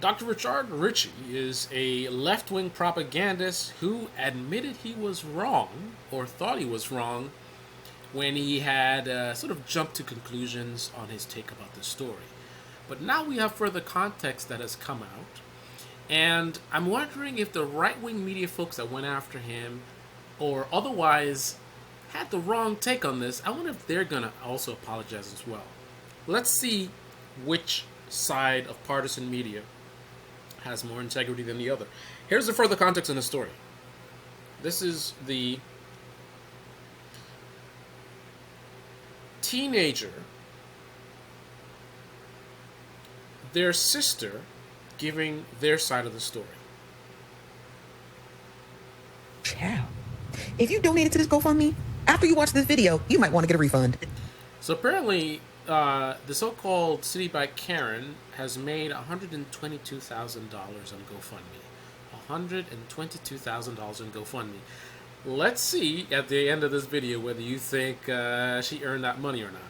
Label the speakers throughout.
Speaker 1: Dr. Richard Ritchie is a left wing propagandist who admitted he was wrong, or thought he was wrong, when he had sort of jumped to conclusions on his take about the story. But now we have further context that has come out, and I'm wondering if the right wing media folks that went after him or otherwise had the wrong take on this, I wonder if they're going to also apologize as well. Let's see which side of partisan media has more integrity than the other. Here's the further context in the story. This is the teenager, their sister, giving their side of the story.
Speaker 2: Ciao. If you donated to this GoFundMe, after you watch this video, you might want to get a refund.
Speaker 1: So apparently, the so-called City Bike Karen has made $122,000 on GoFundMe. $122,000 on GoFundMe. Let's see at the end of this video whether you think she earned that money or not.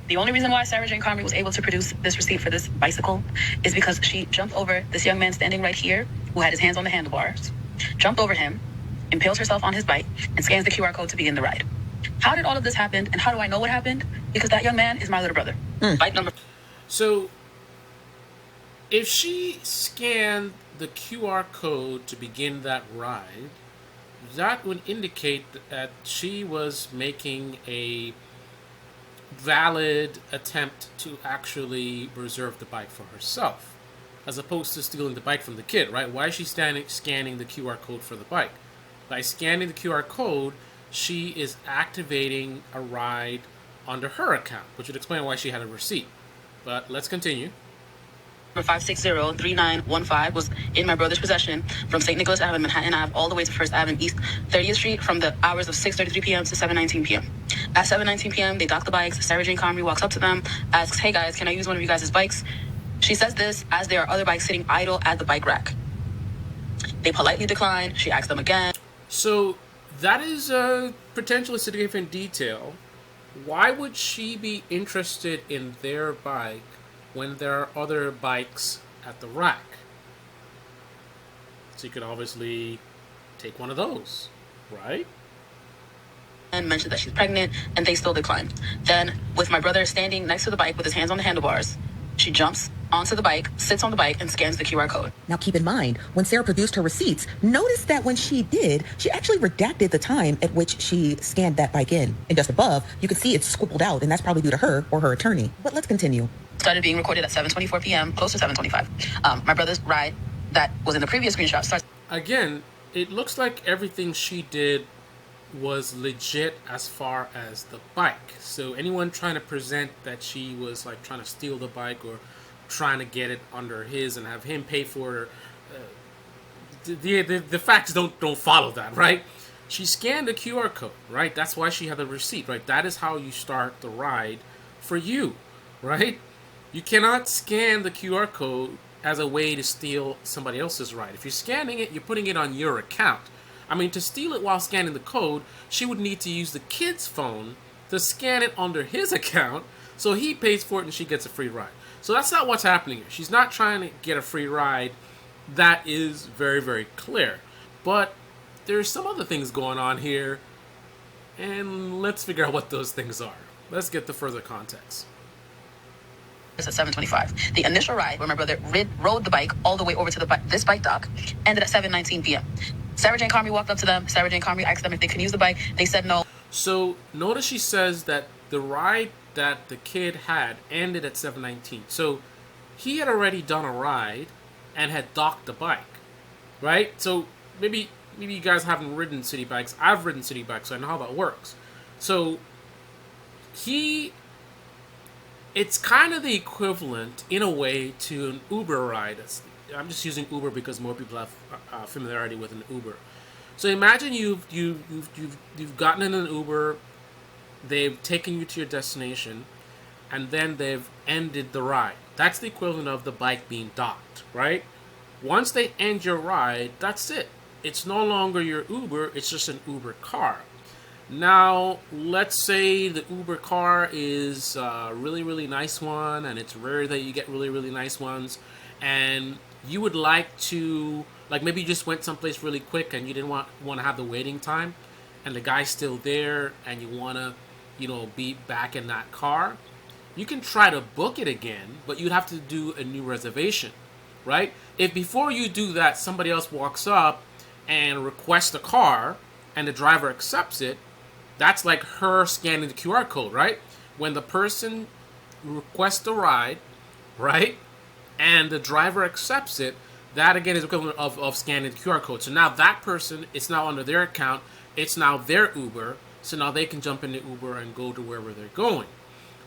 Speaker 3: The only reason why Sarah Jane Comrie was able to produce this receipt for this bicycle is because she jumped over this young man standing right here who had his hands on the handlebars, jumped over him, impales herself on his bike, and scans the QR code to begin the ride. How did all of this happen, and how do I know what happened? Because that young man is my little brother. Bike number.
Speaker 1: So, if she scanned the QR code to begin that ride, that would indicate that she was making a valid attempt to actually reserve the bike for herself, as opposed to stealing the bike from the kid, right? Why is she scanning the QR code for the bike? By scanning the QR code, she is activating a ride under her account, which would explain why she had a receipt. But let's continue.
Speaker 3: 560-3915 was in my brother's possession from St. Nicholas Avenue, Manhattan Ave, all the way to First Avenue East 30th Street from the hours of 6:33 p.m. to 7:19 p.m. At 7:19 p.m., they dock the bikes. Sarah Jane Comrie walks up to them, asks, "Hey guys, can I use one of you guys' bikes?" She says this as there are other bikes sitting idle at the bike rack. They politely decline. She asks them again.
Speaker 1: So that is a potentially significant detail. Why would she be interested in their bike when there are other bikes at the rack? So you could obviously take one of those, right?
Speaker 3: And mentioned that she's pregnant, and they still decline. Then, with my brother standing next to the bike with his hands on the handlebars, she jumps onto the bike, sits on the bike, and scans the QR code.
Speaker 2: Now keep in mind, when Sarah produced her receipts, notice that when she did, she actually redacted the time at which she scanned that bike in. And just above, you can see it's scribbled out, and that's probably due to her or her attorney. But let's continue.
Speaker 3: Started being recorded at 7:24 p.m., close to 7:25. My brother's ride that was in the previous screenshot starts.
Speaker 1: Again, it looks like everything she did was legit as far as the bike. So anyone trying to present that she was like trying to steal the bike or trying to get it under his and have him pay for it, the facts don't follow that, right? She scanned the QR code, right? That's why she had the receipt, right? That is how you start the ride for you, right? You cannot scan the QR code as a way to steal somebody else's ride. If you're scanning it, you're putting it on your account. I mean, to steal it while scanning the code, she would need to use the kid's phone to scan it under his account, so he pays for it and she gets a free ride. So that's not what's happening here. She's not trying to get a free ride. That is very, very clear. But there's some other things going on here, and let's figure out what those things are. Let's get the further context.
Speaker 3: At 7:25. The initial ride where my brother rode the bike all the way over to this bike dock ended at 7:19 p.m. Sarah Jane Comrie walked up to them. Sarah Jane Comrie asked them if they could use the bike. They said no.
Speaker 1: So notice she says that the ride that the kid had ended at 7:19. So he had already done a ride and had docked the bike, right? So maybe you guys haven't ridden city bikes. I've ridden city bikes, so I know how that works. So it's kind of the equivalent, in a way, to an Uber ride. I'm just using Uber because more people have familiarity with an Uber. So imagine you've gotten in an Uber, they've taken you to your destination, and then they've ended the ride. That's the equivalent of the bike being docked, right? Once they end your ride, that's it. It's no longer your Uber, it's just an Uber car. Now, let's say the Uber car is a really, really nice one, and it's rare that you get really, really nice ones, and you would like to, like, maybe you just went someplace really quick and you didn't want to have the waiting time, and the guy's still there, and you want to, be back in that car, you can try to book it again, but you'd have to do a new reservation, right? If before you do that, somebody else walks up and requests a car and the driver accepts it, that's like her scanning the QR code, right? When the person requests a ride, right, and the driver accepts it, that again is equivalent of scanning the QR code. So now that person, it's now under their account, it's now their Uber, so now they can jump in the Uber and go to wherever they're going,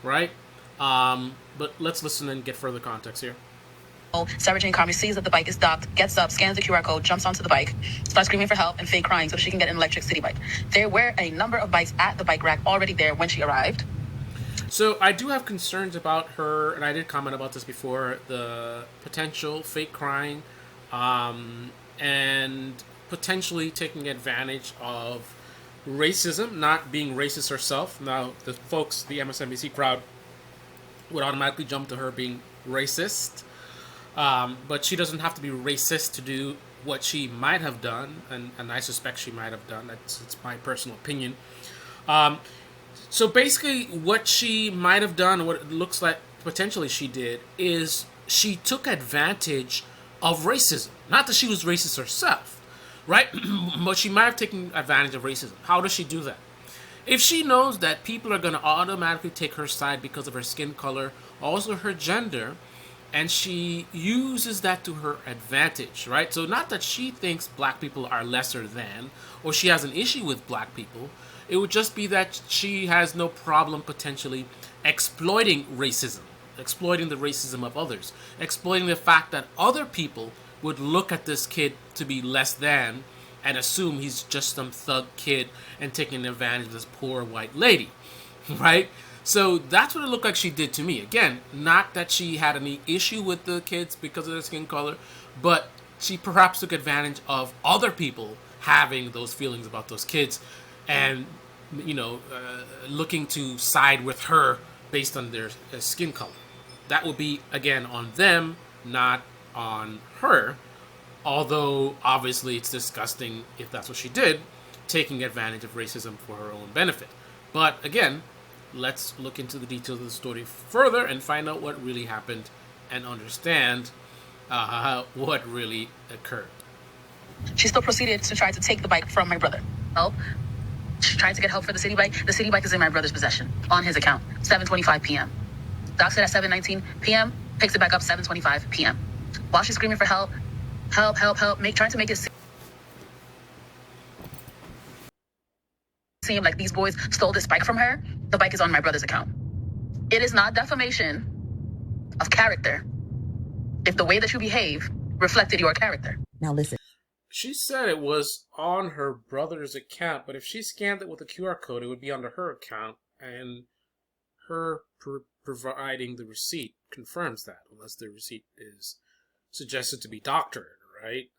Speaker 1: right? But let's listen and get further context here.
Speaker 3: Sarah Jane Carmi sees that the bike is docked, gets up, scans the QR code, jumps onto the bike, starts screaming for help and fake crying so she can get an electric city bike. There were a number of bikes at the bike rack already there when she arrived.
Speaker 1: So I do have concerns about her, and I did comment about this before, the potential fake crying, and potentially taking advantage of racism, not being racist herself. Now, the folks, the MSNBC crowd, would automatically jump to her being racist. But she doesn't have to be racist to do what she might have done, and I suspect she might have done. It's my personal opinion. So basically, what she might have done, what it looks like potentially she did, is she took advantage of racism. Not that she was racist herself, right? But she might have taken advantage of racism. How does she do that? If she knows that people are going to automatically take her side because of her skin color, also her gender, and she uses that to her advantage, right? So not that she thinks black people are lesser than, or she has an issue with black people. It would just be that she has no problem potentially exploiting racism, exploiting the racism of others, exploiting the fact that other people would look at this kid to be less than and assume he's just some thug kid and taking advantage of this poor white lady, right? So that's what it looked like she did to me. Again, not that she had any issue with the kids because of their skin color, but she perhaps took advantage of other people having those feelings about those kids and, looking to side with her based on their skin color. That would be, again, on them, not on her. Although, obviously, it's disgusting if that's what she did, taking advantage of racism for her own benefit. But, again, let's look into the details of the story further and find out what really happened and understand what really occurred.
Speaker 3: She still proceeded to try to take the bike from my brother. Help. She tried to get help for the city bike. The city bike is in my brother's possession on his account, 7:25 p.m. Docks it at 7:19 p.m., picks it back up 7:25 p.m. While she's screaming for help, trying to make it seem like these boys stole this bike from her, the bike is on my brother's account. It is not defamation of character if the way that you behave reflected your character.
Speaker 2: Now listen.
Speaker 1: She said it was on her brother's account, but if she scanned it with a QR code, it would be under her account, and her providing the receipt confirms that, unless the receipt is suggested to be doctored, right?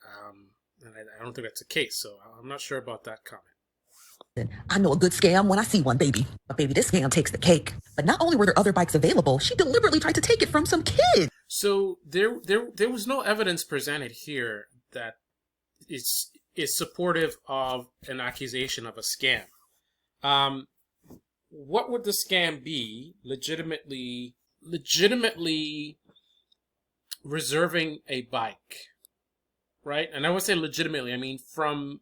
Speaker 1: And I don't think that's the case, so I'm not sure about that comment.
Speaker 2: I know a good scam when I see one, baby. But baby, this scam takes the cake. But not only were there other bikes available, she deliberately tried to take it from some kid.
Speaker 1: So there was no evidence presented here that is supportive of an accusation of a scam. What would the scam be? Legitimately reserving a bike, right? And I would say legitimately, I mean from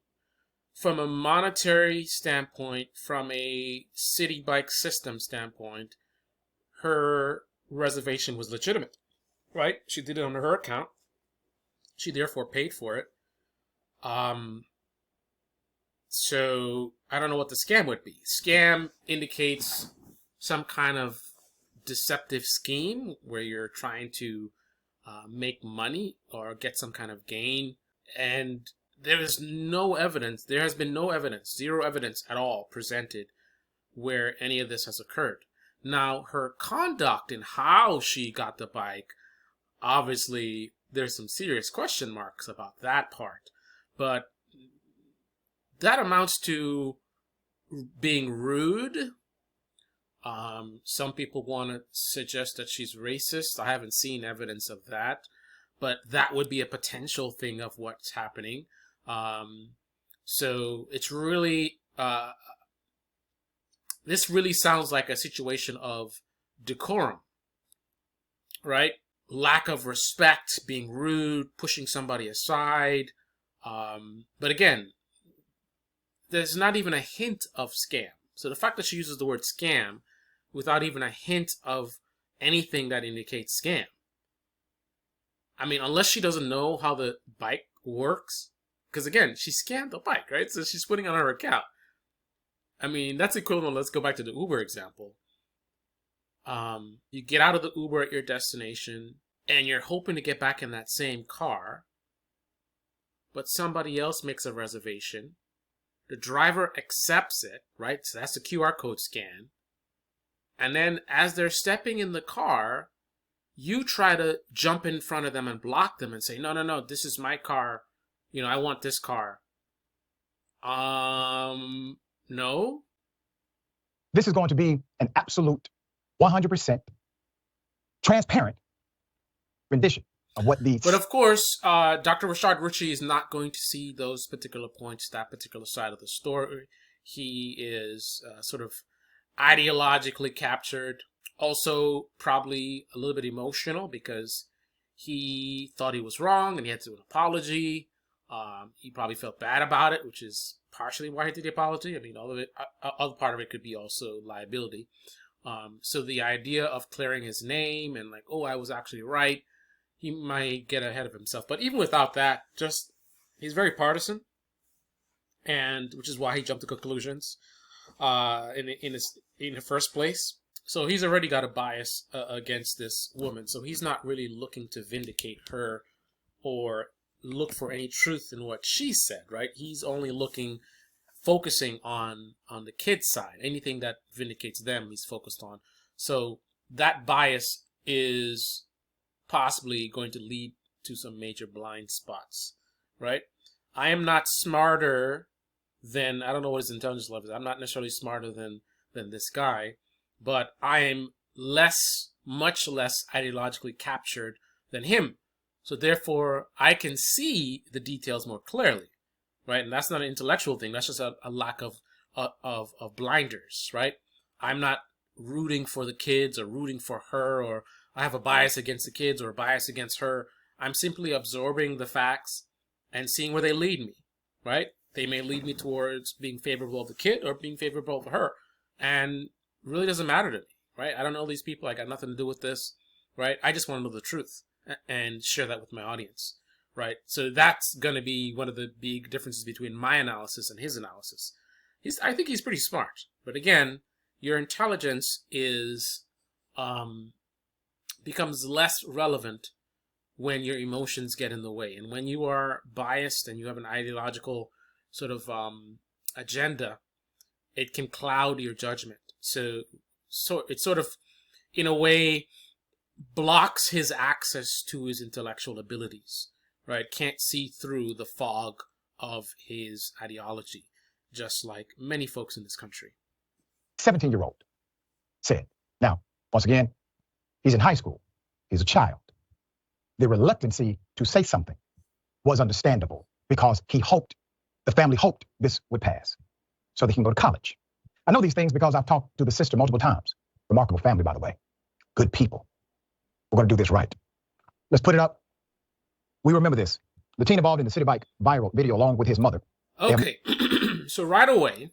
Speaker 1: a monetary standpoint, from a city bike system standpoint, her reservation was legitimate, right? She did it under her account. She therefore paid for it. So I don't know what the scam would be. Scam indicates some kind of deceptive scheme where you're trying to make money or get some kind of gain, and there is no evidence. There has been no evidence, zero evidence at all presented where any of this has occurred. Now, her conduct and how she got the bike, obviously, there's some serious question marks about that part. But that amounts to being rude. Some people want to suggest that she's racist. I haven't seen evidence of that. but that would be a potential thing of what's happening. So it's really, this really sounds like a situation of decorum, right? Lack of respect, being rude, pushing somebody aside. But again, there's not even a hint of scam. So the fact that she uses the word scam without even a hint of anything that indicates scam. I mean, unless she doesn't know how the bike works. Because again, she scanned the bike, right? So she's putting on her account. I mean, that's equivalent. Let's go back to the Uber example. You get out of the Uber at your destination and you're hoping to get back in that same car, but somebody else makes a reservation. The driver accepts it, right? So that's the QR code scan. And then as they're stepping in the car, you try to jump in front of them and block them and say, no, no, no, this is my car. You know, I want this car. No.
Speaker 4: This is going to be an absolute 100% transparent rendition of what these...
Speaker 1: But of course, Dr. Rashad Ritchie is not going to see those particular points, that particular side of the story. He is sort of ideologically captured. Also, probably a little bit emotional because he thought he was wrong and he had to do an apology. He probably felt bad about it, which is partially why he did the apology. I mean, all of it, other part of it could be also liability. So the idea of clearing his name and like, oh, I was actually right, he might get ahead of himself. But even without that, just he's very partisan, and which is why he jumped to conclusions in the first place. So he's already got a bias against this woman. So he's not really looking to vindicate her or look for any truth in what she said, right? He's only focusing on the kid's side. Anything that vindicates them, he's focused on. So that bias is possibly going to lead to some major blind spots, right? I am not smarter than, I don't know what his intelligence level is. I'm not necessarily smarter than this guy, but I am much less ideologically captured than him. So therefore, I can see the details more clearly, right? And that's not an intellectual thing. That's just a lack of blinders, right? I'm not rooting for the kids or rooting for her, or I have a bias against the kids or a bias against her. I'm simply absorbing the facts and seeing where they lead me, right? They may lead me towards being favorable of the kid or being favorable of her. And it really doesn't matter to me, right? I don't know these people. I got nothing to do with this, right? I just want to know the truth and share that with my audience, right? So that's going to be one of the big differences between my analysis and his analysis. I think he's pretty smart. But again, your intelligence is becomes less relevant when your emotions get in the way. And when you are biased and you have an ideological sort of agenda, it can cloud your judgment. So it sort of, in a way, blocks his access to his intellectual abilities, right? Can't see through the fog of his ideology, just like many folks in this country.
Speaker 4: 17-year-old said. Now, once again, he's in high school. He's a child. The reluctancy to say something was understandable because the family hoped this would pass so they can go to college. I know these things because I've talked to the sister multiple times. Remarkable family, by the way. Good people. We're going to do this right. Let's put it up. We remember this. The teen involved in the city bike viral video along with his mother.
Speaker 1: Okay. So right away,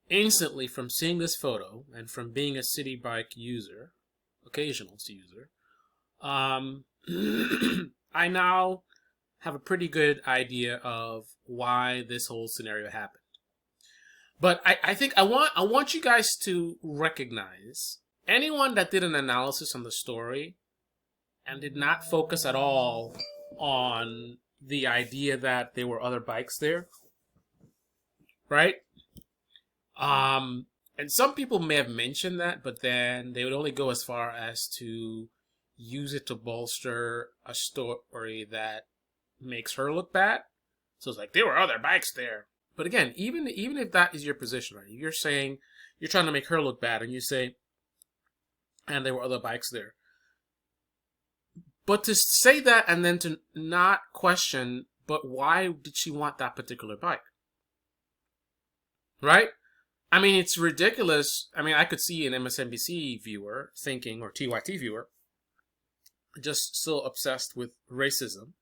Speaker 1: instantly from seeing this photo and from being a city bike user, occasional user, I now have a pretty good idea of why this whole scenario happened. But I think I want you guys to recognize anyone that did an analysis on the story and did not focus at all on the idea that there were other bikes there, right? And some people may have mentioned that, but then they would only go as far as to use it to bolster a story that makes her look bad. So it's like, there were other bikes there. But again, even if that is your position, right? You're saying, you're trying to make her look bad, and you say, and there were other bikes there. But to say that and then to not question, but why did she want that particular bike? Right? I mean, it's ridiculous. I mean, I could see an MSNBC viewer thinking, or TYT viewer, just so obsessed with racism,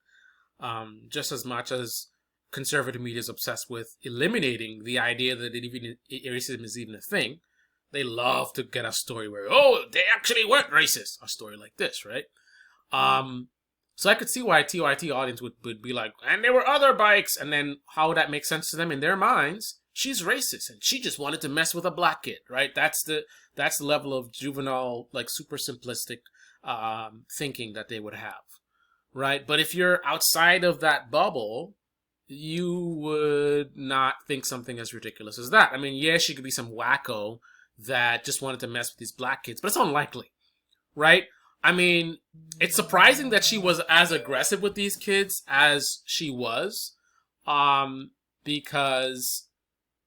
Speaker 1: just as much as conservative media is obsessed with eliminating the idea that racism is even a thing. They love to get a story where, oh, they actually weren't racist. A story like this, right? So I could see why a TYT audience would be like, and there were other bikes, and then how would that make sense to them in their minds? She's racist, and she just wanted to mess with a black kid, right? That's the level of juvenile, like super simplistic thinking that they would have, right? But if you're outside of that bubble, you would not think something as ridiculous as that. I mean, yeah, she could be some wacko that just wanted to mess with these black kids, but it's unlikely, right? I mean, it's surprising that she was as aggressive with these kids as she was, because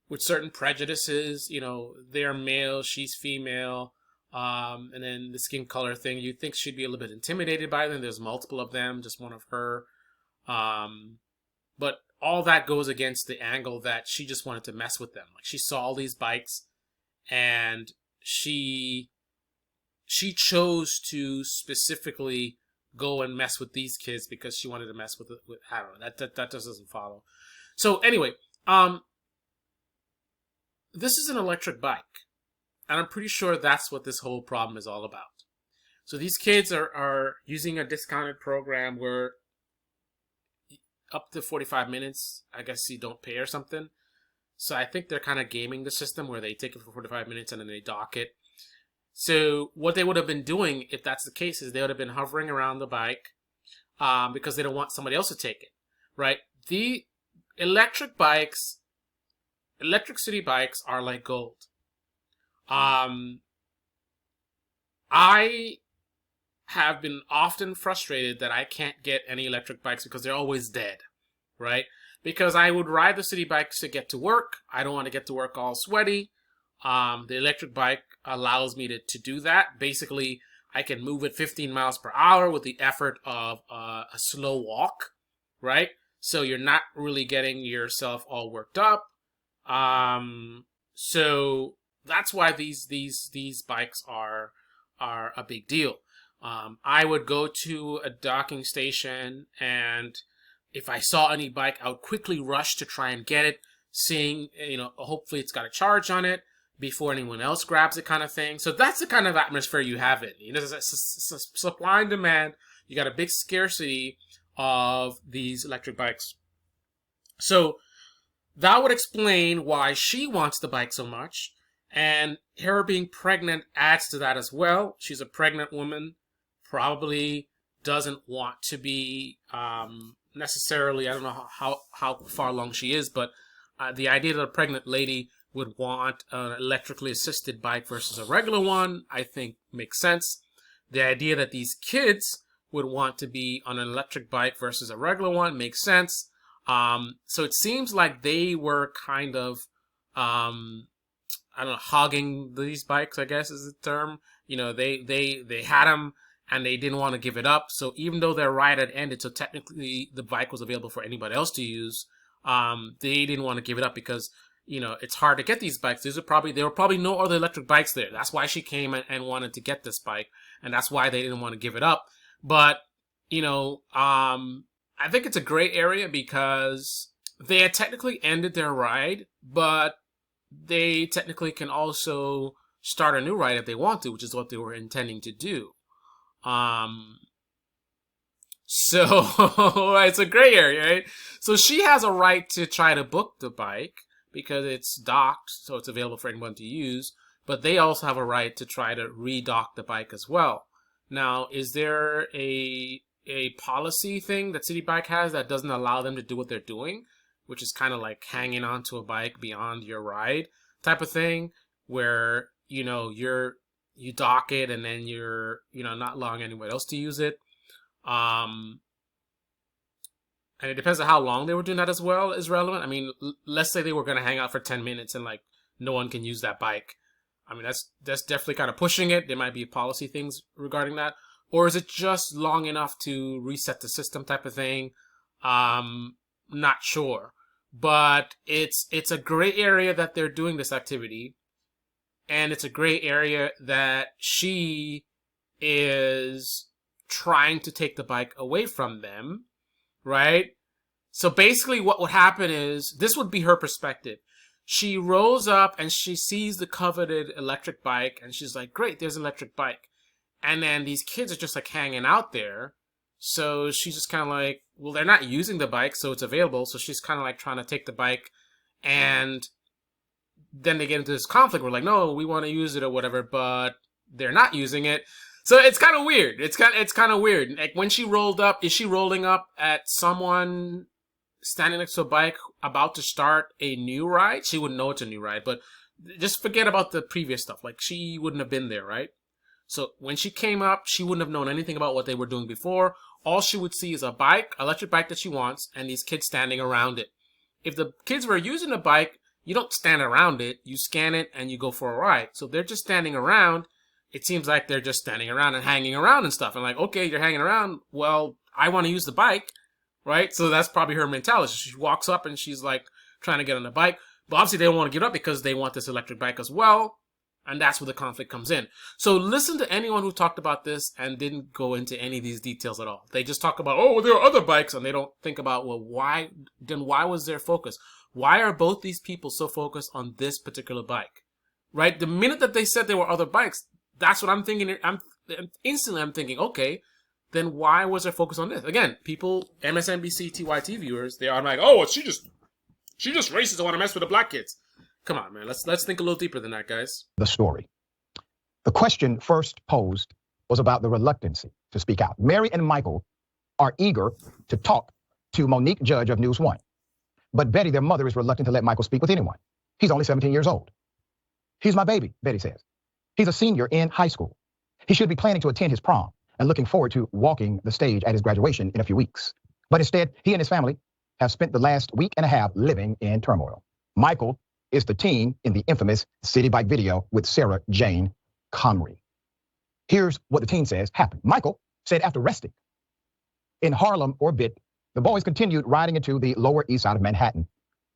Speaker 1: with certain prejudices, you know, they're male, she's female, and then the skin color thing, you'd think she'd be a little bit intimidated by them. There's multiple of them, just one of her. But all that goes against the angle that she just wanted to mess with them. Like, she saw all these bikes, and she chose to specifically go and mess with these kids because she wanted to mess with I don't know, that just doesn't follow. So anyway, this is an electric bike, and I'm pretty sure that's what this whole problem is all about. So these kids are using a discounted program where up to 45 minutes, I guess you don't pay or something. So I think they're kind of gaming the system where they take it for 45 minutes and then they dock it. So what they would have been doing, if that's the case, is they would have been hovering around the bike because they don't want somebody else to take it, right? The electric city bikes are like gold. I have been often frustrated that I can't get any electric bikes because they're always dead, right? Because I would ride the city bikes to get to work. I don't want to get to work all sweaty. The electric bike allows me to do that. Basically, I can move at 15 miles per hour with the effort of a slow walk, right? So you're not really getting yourself all worked up. So that's why these bikes are a big deal. I would go to a docking station, and if I saw any bike, I would quickly rush to try and get it, seeing, you know, hopefully it's got a charge on it before anyone else grabs it, kind of thing. So that's the kind of atmosphere you have it. You know, it's supply and demand. You got a big scarcity of these electric bikes. So that would explain why she wants the bike so much. And her being pregnant adds to that as well. She's a pregnant woman, probably doesn't want to be necessarily, I don't know how far along she is, but the idea that a pregnant lady would want an electrically assisted bike versus a regular one, I think makes sense. The idea that these kids would want to be on an electric bike versus a regular one makes sense. So it seems like they were kind of, I don't know, hogging these bikes, I guess is the term. You know, they had them and they didn't want to give it up. So even though their ride had ended, so technically the bike was available for anybody else to use, they didn't want to give it up because, you know, it's hard to get these bikes. There were probably no other electric bikes there. That's why she came and wanted to get this bike, and that's why they didn't want to give it up. But, you know, I think it's a gray area because they had technically ended their ride, but they technically can also start a new ride if they want to, which is what they were intending to do. So it's a gray area, right? So she has a right to try to book the bike because it's docked, so it's available for anyone to use. But they also have a right to try to redock the bike as well. Now, is there a policy thing that City Bike has that doesn't allow them to do what they're doing, which is kind of like hanging onto a bike beyond your ride type of thing, where, you know, you dock it and then you're, you know, not allowing anyone else to use it. And it depends on how long they were doing that as well is relevant. I mean, let's say they were going to hang out for 10 minutes and like no one can use that bike. I mean, that's definitely kind of pushing it. There might be policy things regarding that. or is it just long enough to reset the system type of thing? Not sure, but it's a gray area that they're doing this activity, and it's a gray area that she is trying to take the bike away from them, right? So basically what would happen is, this would be her perspective. She rolls up and she sees the coveted electric bike, and she's like, great, there's an electric bike. And then these kids are just like hanging out there. So she's just kind of like, well, they're not using the bike, so it's available. So she's kind of like trying to take the bike, and then they get into this conflict. We're like, no, we want to use it or whatever, but they're not using it. So it's kind of weird. It's kind of weird. Like, when she rolled up, is she rolling up at someone standing next to a bike about to start a new ride? She wouldn't know it's a new ride, but just forget about the previous stuff. Like, she wouldn't have been there, right? So when she came up, she wouldn't have known anything about what they were doing before. All she would see is a bike, electric bike that she wants, and these kids standing around it. If the kids were using the bike, you don't stand around it. You scan it and you go for a ride. So they're just standing around. It seems like they're just standing around and hanging around and stuff. And like, okay, you're hanging around. Well, I want to use the bike, right? So that's probably her mentality. She walks up and she's like trying to get on the bike. But obviously they don't want to get up because they want this electric bike as well. And that's where the conflict comes in. So listen to anyone who talked about this and didn't go into any of these details at all. They just talk about, oh, there are other bikes, and they don't think about, well, why was their focus? Why are both these people so focused on this particular bike? Right? The minute that they said there were other bikes, that's what I'm thinking. I'm thinking, okay, then why was there focus on this? Again, people, MSNBC, TYT viewers, they are like, oh, she just racist and want to mess with the black kids. Come on, man. Let's think a little deeper than that, guys.
Speaker 4: The story. The question first posed was about the reluctancy to speak out. Mary and Michael are eager to talk to Monique Judge of News One. But Betty, their mother, is reluctant to let Michael speak with anyone. He's only 17 years old. He's my baby, Betty says. He's a senior in high school. He should be planning to attend his prom and looking forward to walking the stage at his graduation in a few weeks. But instead, he and his family have spent the last week and a half living in turmoil. Michael is the teen in the infamous City Bike video with Sarah Jane Connery. Here's what the teen says happened. Michael said after resting in Harlem or Bit, the boys continued riding into the Lower East Side of Manhattan.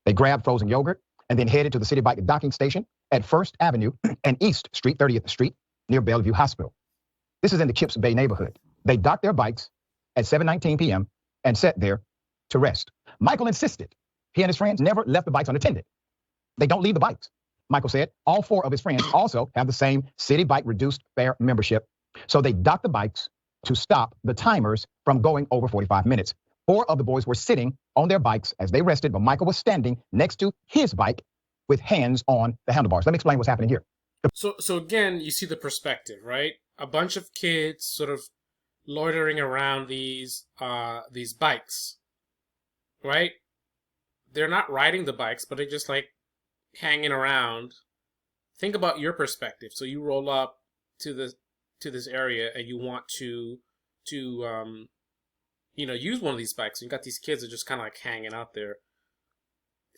Speaker 4: They grabbed frozen yogurt and then headed to the City Bike docking station at First Avenue and East Street, 30th Street, near Bellevue Hospital. This is in the Kips Bay neighborhood. They docked their bikes at 7:19 p.m. and sat there to rest. Michael insisted he and his friends never left the bikes unattended. They don't leave the bikes. Michael said all four of his friends also have the same City Bike reduced fare membership. So they docked the bikes to stop the timers from going over 45 minutes. Four of the boys were sitting on their bikes as they rested, but Michael was standing next to his bike with hands on the handlebars. Let me explain what's happening here.
Speaker 1: So again, you see the perspective, right? A bunch of kids sort of loitering around these bikes, right? They're not riding the bikes, but they're just like hanging around. Think about your perspective. So you roll up to this area and you want to use one of these bikes. You got these kids that are just kind of like hanging out there.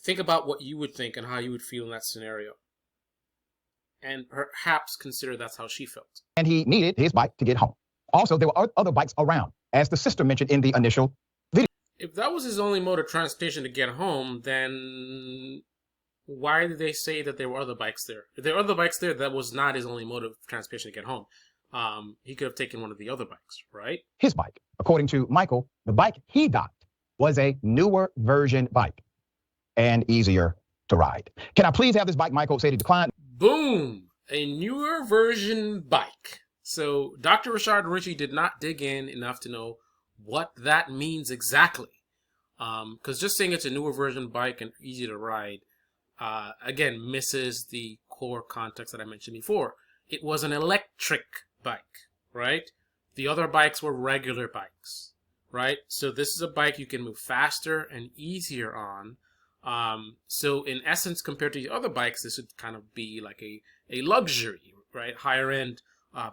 Speaker 1: Think about what you would think and how you would feel in that scenario, and perhaps consider that's how she felt.
Speaker 4: And he needed his bike to get home. Also, there were other bikes around, as the sister mentioned in the initial video.
Speaker 1: If that was his only mode of transportation to get home, then why did they say that there were other bikes there? If there were other bikes there, that was not his only mode of transportation to get home. He could have taken one of the other bikes, right?
Speaker 4: His bike. According to Michael, the bike he docked was a newer version bike and easier to ride. Can I please have this bike? Michael said he declined.
Speaker 1: Boom! A newer version bike. So Dr. Rashard Ritchie did not dig in enough to know what that means exactly. Because just saying it's a newer version bike and easy to ride, again, misses the core context that I mentioned before. It was an electric bike, right? The other bikes were regular bikes, right? So this is a bike you can move faster and easier on. So in essence, compared to the other bikes, this would kind of be like a luxury, right? Higher end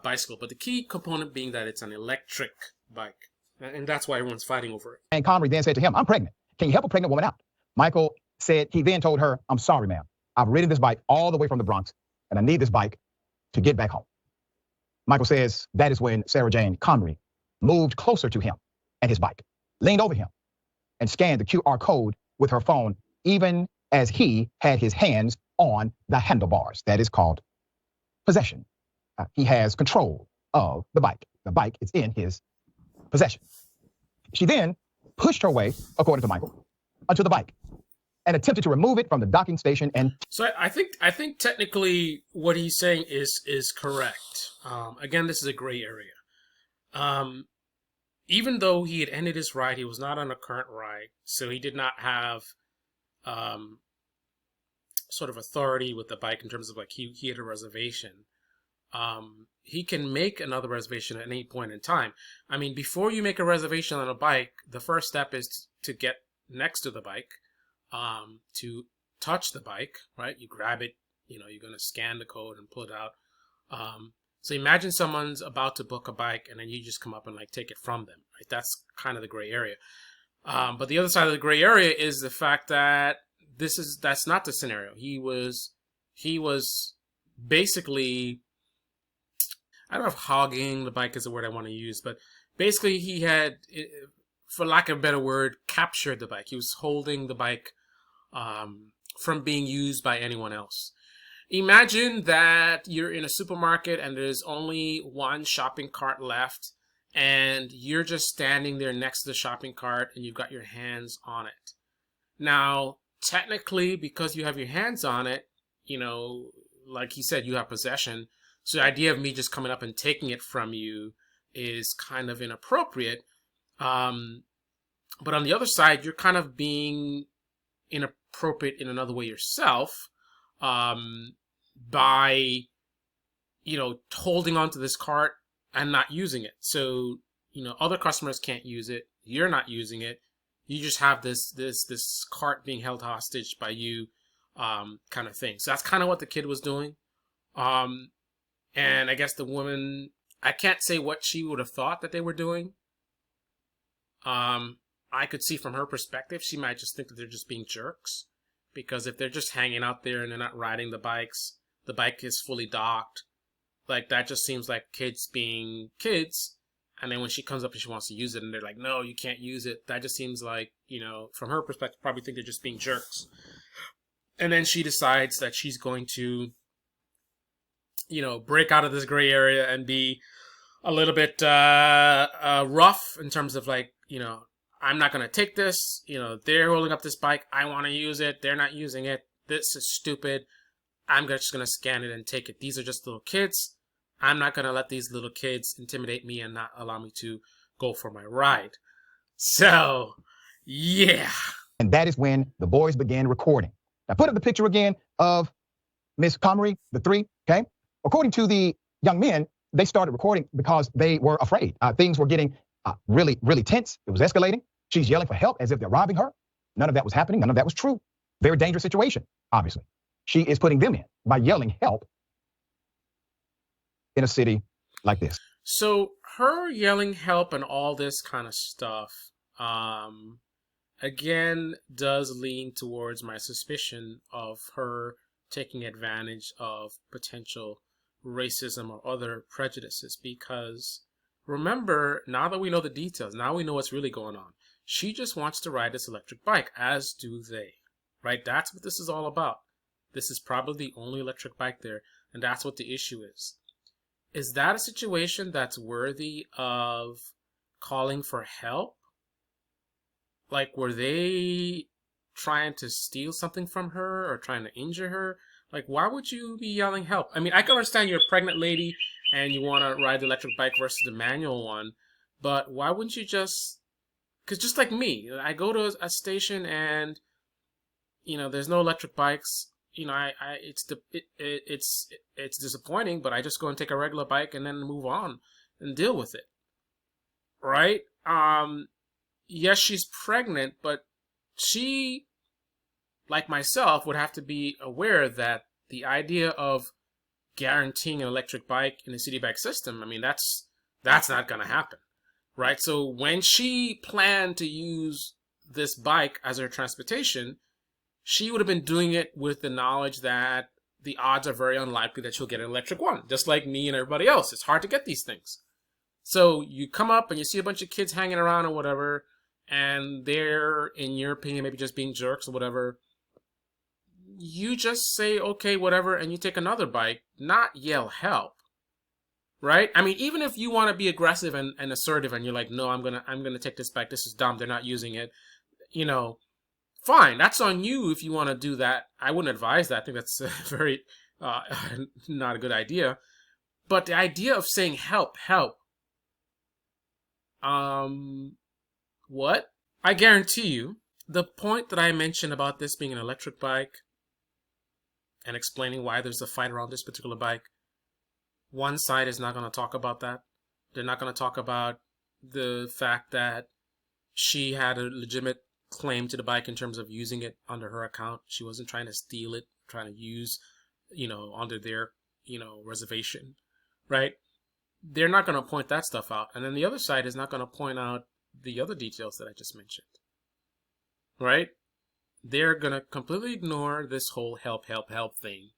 Speaker 1: bicycle. But the key component being that it's an electric bike. And that's why everyone's fighting over it.
Speaker 4: And Connery then said to him, I'm pregnant. Can you help a pregnant woman out? Michael said he then told her, I'm sorry, ma'am. I've ridden this bike all the way from the Bronx, and I need this bike to get back home. Michael says that is when Sarah Jane Connery moved closer to him and his bike, leaned over him, and scanned the QR code with her phone, even as he had his hands on the handlebars. That is called possession. He has control of the bike. The bike is in his possession. She then pushed her way, according to Michael, onto the bike and attempted to remove it from the docking station. And
Speaker 1: so I think technically what he's saying is correct. Again, this is a gray area. Even though he had ended his ride, he was not on a current ride, so he did not have sort of authority with the bike in terms of like he had a reservation. He can make another reservation at any point in time. I mean, before you make a reservation on a bike, the first step is to get next to the bike, to touch the bike, right? You grab it, you're going to scan the code and pull it out. So imagine someone's about to book a bike and then you just come up and like take it from them, right? That's kind of the gray area. But the other side of the gray area is the fact that that's not the scenario. He was basically, I don't know if hogging the bike is the word I want to use, but basically he had, for lack of a better word, captured the bike. He was holding the bike from being used by anyone else. Imagine that you're in a supermarket and there's only one shopping cart left and you're just standing there next to the shopping cart and you've got your hands on it. Now, technically, because you have your hands on it, like he said, you have possession. So the idea of me just coming up and taking it from you is kind of inappropriate. But on the other side, you're kind of being inappropriate in another way yourself, by, holding onto this cart and not using it. So, other customers can't use it. You're not using it. You just have this cart being held hostage by you, kind of thing. So that's kind of what the kid was doing. And I guess the woman, I can't say what she would have thought that they were doing. I could see from her perspective, she might just think that they're just being jerks. Because if they're just hanging out there and they're not riding the bikes, the bike is fully docked. Like, that just seems like kids being kids. And then when she comes up and she wants to use it and they're like, no, you can't use it. That just seems like, from her perspective, probably think they're just being jerks. And then she decides that she's going to, break out of this gray area and be a little bit rough in terms of like, I'm not going to take this. They're holding up this bike. I want to use it. They're not using it. This is stupid. I'm just going to scan it and take it. These are just little kids. I'm not going to let these little kids intimidate me and not allow me to go for my ride. So, yeah.
Speaker 4: And that is when the boys began recording. Now put up the picture again of Miss Connery, the three, okay? According to the young men, they started recording because they were afraid. Things were getting really, really tense. It was escalating. She's yelling for help as if they're robbing her. None of that was happening. None of that was true. Very dangerous situation, obviously. She is putting them in by yelling help in a city like this.
Speaker 1: So her yelling help and all this kind of stuff, again, does lean towards my suspicion of her taking advantage of potential racism or other prejudices. Because remember, now that we know the details, now we know what's really going on. She just wants to ride this electric bike, as do they, right? That's what this is all about. This is probably the only electric bike there, and that's what the issue is. Is that a situation that's worthy of calling for help? Like, were they trying to steal something from her or trying to injure her? Like, why would you be yelling help? I mean, I can understand you're a pregnant lady and you want to ride the electric bike versus the manual one, but why wouldn't you just... Because just like me, I go to a station and, there's no electric bikes. It's disappointing, but I just go and take a regular bike and then move on and deal with it. Right? Yes, she's pregnant, but she, like myself, would have to be aware that the idea of guaranteeing an electric bike in a city bike system, I mean, that's not going to happen. Right? So when she planned to use this bike as her transportation, she would have been doing it with the knowledge that the odds are very unlikely that you'll get an electric one. Just like me and everybody else. It's hard to get these things. So you come up and you see a bunch of kids hanging around or whatever, and they're, in your opinion, maybe just being jerks or whatever. You just say, okay, whatever, and you take another bike, not yell help. Right? I mean, even if you want to be aggressive and assertive and you're like, no, I'm gonna take this bike, this is dumb, they're not using it, you know, fine, that's on you if you want to do that. I wouldn't advise that. I think that's very not a good idea. But the idea of saying help, what? I guarantee you, the point that I mentioned about this being an electric bike and explaining why there's a fight around this particular bike, one side is not going to talk about that. They're not going to talk about the fact that she had a legitimate claim to the bike in terms of using it under her account. She wasn't trying to steal it, trying to use, under their, reservation, right? They're not going to point that stuff out. And then the other side is not going to point out the other details that I just mentioned, right? They're going to completely ignore this whole help thing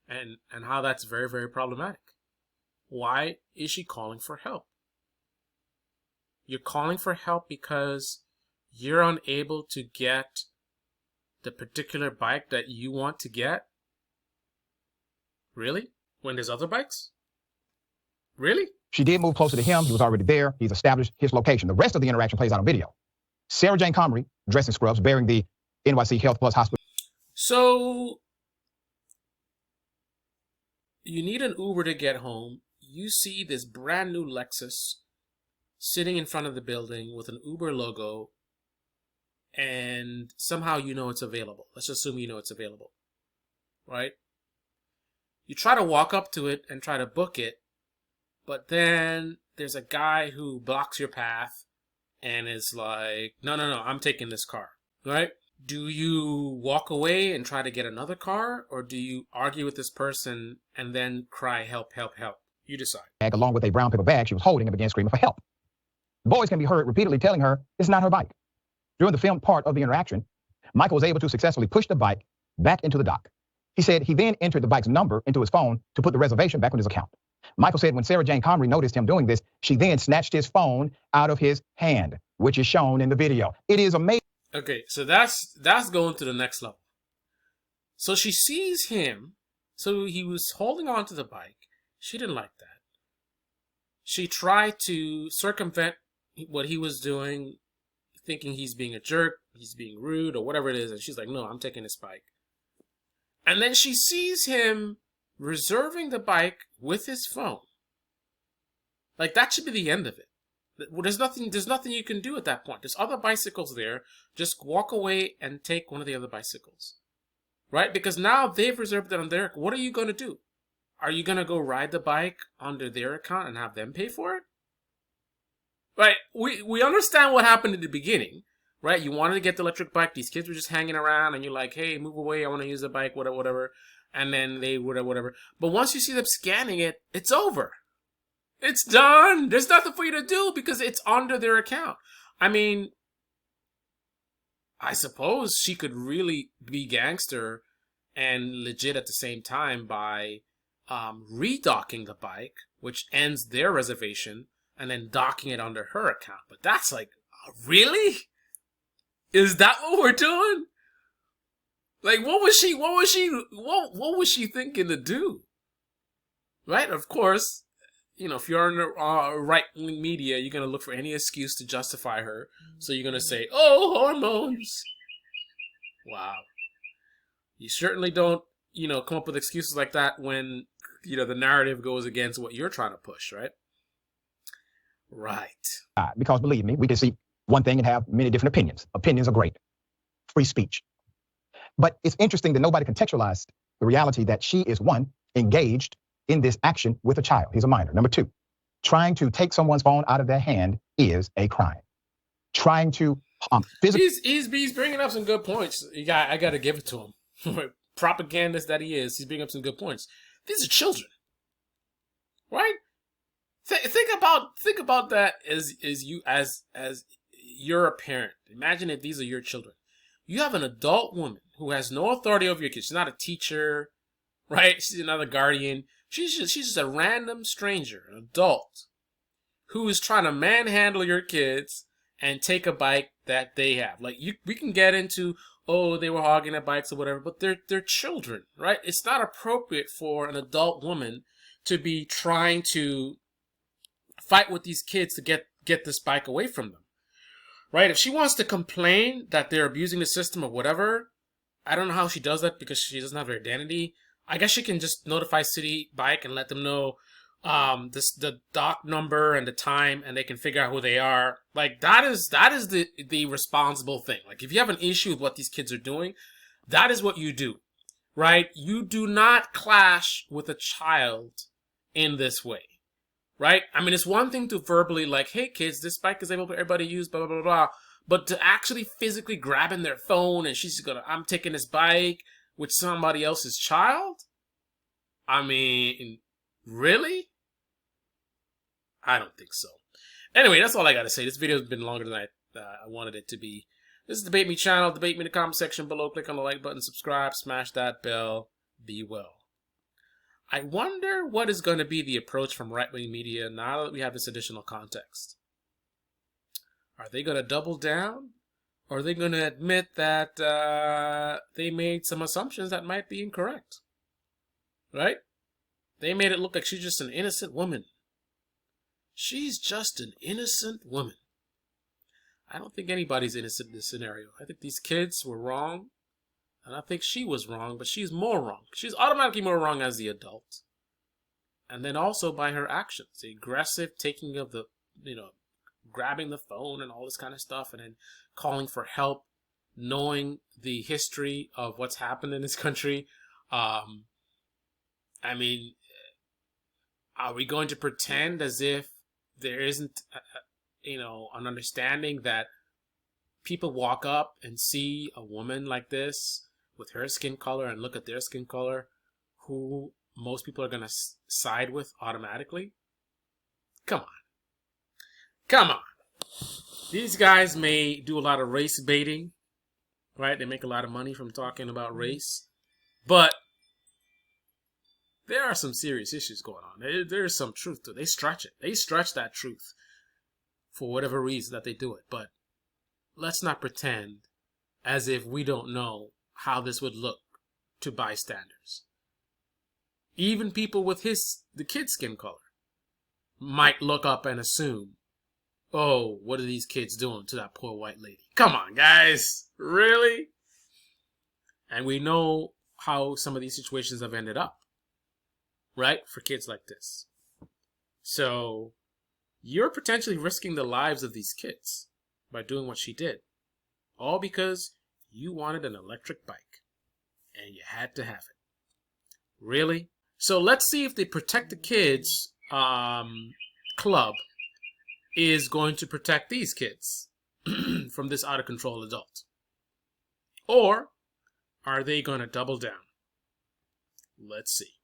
Speaker 1: and how that's very, very problematic. Why is she calling for help? You're calling for help because you're unable to get the particular bike that you want to get? Really? When there's other bikes? Really?
Speaker 4: She did move closer to him. He was already there. He's established his location. The rest of the interaction plays out on video. Sarah Jane Comrie, dressed in scrubs, bearing the NYC Health Plus Hospital.
Speaker 1: So, you need an Uber to get home. You see this brand new Lexus sitting in front of the building with an Uber logo, and somehow you know it's available. Let's assume you know it's available, right? You try to walk up to it and try to book it, but then there's a guy who blocks your path and is like, no, I'm taking this car, right? Do you walk away and try to get another car, or do you argue with this person and then cry, help? You decide.
Speaker 4: Along with a brown paper bag she was holding and began screaming for help. The boys can be heard repeatedly telling her it's not her bike. During the filmed part of the interaction, Michael was able to successfully push the bike back into the dock. He said he then entered the bike's number into his phone to put the reservation back on his account. Michael said when Sarah Jane Comrie noticed him doing this, she then snatched his phone out of his hand, which is shown in the video. It is amazing.
Speaker 1: Okay, so that's going to the next level. So she sees him. So he was holding on to the bike. She didn't like that. She tried to circumvent what he was doing, thinking he's being a jerk, he's being rude, or whatever it is. And she's like, no, I'm taking this bike. And then she sees him reserving the bike with his phone. Like, that should be the end of it. There's nothing you can do at that point. There's other bicycles there. Just walk away and take one of the other bicycles. Right? Because now they've reserved it on their... What are you going to do? Are you going to go ride the bike under their account and have them pay for it? Right? We understand what happened in the beginning. Right? You wanted to get the electric bike. These kids were just hanging around and you're like, hey, move away. I want to use the bike, whatever. And then they whatever. But once you see them scanning it, it's over. It's done. There's nothing for you to do because it's under their account. I mean, I suppose she could really be gangster and legit at the same time by redocking the bike, which ends their reservation, and then docking it under her account. But that's like, really? Is that what we're doing? Like, what was she thinking to do? Right? Of course, if you're in the right-wing media, you're going to look for any excuse to justify her. So you're going to say, oh, hormones. Wow. You certainly don't, come up with excuses like that when, the narrative goes against what you're trying to push, right? Right.
Speaker 4: Because believe me, we can see one thing and have many different opinions. Opinions are great. Free speech. But it's interesting that nobody contextualized the reality that she is, one, engaged in this action with a child. He's a minor. Number two, trying to take someone's phone out of their hand is a crime. Trying to physically...
Speaker 1: He's bringing up some good points. I got to give it to him. Propagandist that he is, he's bringing up some good points. These are children, right? Think about that as you're a parent. Imagine if these are your children. You have an adult woman who has no authority over your kids. She's not a teacher, right? She's another guardian. She's just a random stranger, an adult, who is trying to manhandle your kids and take a bike that they have. Like, we can get into, oh, they were hogging their bikes or whatever, but they're children, right? It's not appropriate for an adult woman to be trying to fight with these kids to get this bike away from them, right? If she wants to complain that they're abusing the system or whatever, I don't know how she does that because she doesn't have her identity. I guess she can just notify City Bike and let them know the dock number and the time, and they can figure out who they are. Like, that is the responsible thing. Like, if you have an issue with what these kids are doing, that is what you do, right? You do not clash with a child in this way, right? I mean, it's one thing to verbally like, hey kids, this bike is able for everybody to use, blah blah blah blah, but to actually physically grabbing their phone and I'm taking this bike with somebody else's child. I mean, really? I don't think so. Anyway, that's all I gotta say. This video has been longer than I wanted it to be. This is Debate Me channel. Debate me in the comment section below. Click on the like button, subscribe, smash that bell. Be well. I wonder what is going to be the approach from right-wing media now that we have this additional context. Are they going to double down? Or are they going to admit that they made some assumptions that might be incorrect? Right? They made it look like she's just an innocent woman. She's just an innocent woman. I don't think anybody's innocent in this scenario. I think these kids were wrong. And I think she was wrong, but she's more wrong. She's automatically more wrong as the adult. And then also by her actions. The aggressive taking of the, grabbing the phone and all this kind of stuff. And then calling for help. Knowing the history of what's happened in this country. I mean, are we going to pretend as if there isn't, an understanding that people walk up and see a woman like this with her skin color and look at their skin color, who most people are going to side with automatically? Come on. Come on. These guys may do a lot of race baiting, right? They make a lot of money from talking about race. But there are some serious issues going on. There's some truth to it. They stretch it. They stretch that truth for whatever reason that they do it. But let's not pretend as if we don't know how this would look to bystanders. Even people with the kid's skin color might look up and assume, oh, what are these kids doing to that poor white lady? Come on, guys. Really? And we know how some of these situations have ended up, right? For kids like this. So you're potentially risking the lives of these kids by doing what she did. All because you wanted an electric bike. And you had to have it. Really? So let's see if the Protect the Kids club is going to protect these kids from this out-of-control adult. Or are they going to double down? Let's see.